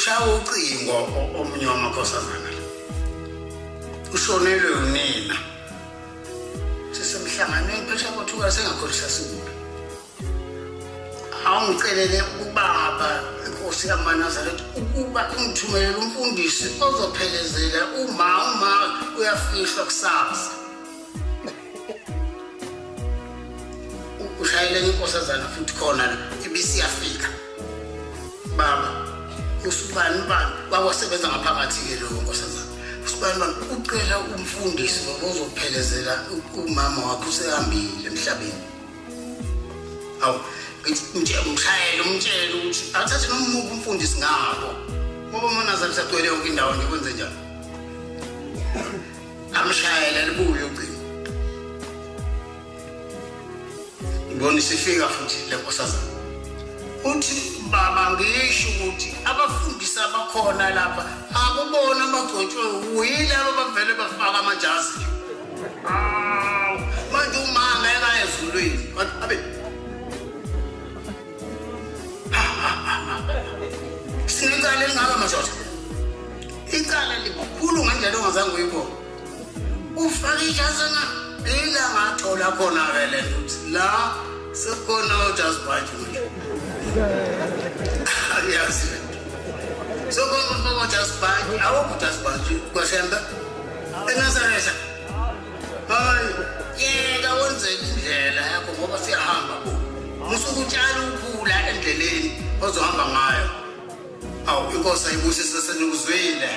ushawa ucingo omunye wamakhosazana la. Ushonelwe unina. Sisemhlanganweni phesha kwathuka sengakholisa sikubi. Awungicelele ubaba inkosi kaManazaretha ukuba ungithumele umfundisi ozophelezela uma uyafishwa kusasa. Ushayele inkosazana futhi khona la ibisiyafika. Baba usubani wasebenza ngaphakathi ke lo nkosazana. Usibani ucela umfundisi ozophelezela umama wakho usehambile emhlabeni. Awu umshayele umtshela ukuthi athathe noma umfundisi ngapho. Ngoba uManazaretha agcwele yonke indawo nje kwenze njani? Amshayele libuye ucingo. Ngibona sifika futhi le nkosazana. Uthi baba ngisho ukuthi abafundisi abakhona lapha akubona abagcotshwe uyilabo bavele bafaka amajazi. Manje umama ekayezulwini abe Sinecala elingaka madoda. Icala likhulu ngendlela ongazange uyibone. Ufaka ijazi ila ngathola khona vele ukuthi la sekhona uJasper nje. Yes. So khona uJasper, awukho uJasper kwaShembe. Enazaretha. Hayi, yeka wenzele indlela yakho ngoba siyahamba bo. Musukutshala ukhula endleleni ozohamba ngayo. Awu inkosi ayibusise senukuzwile.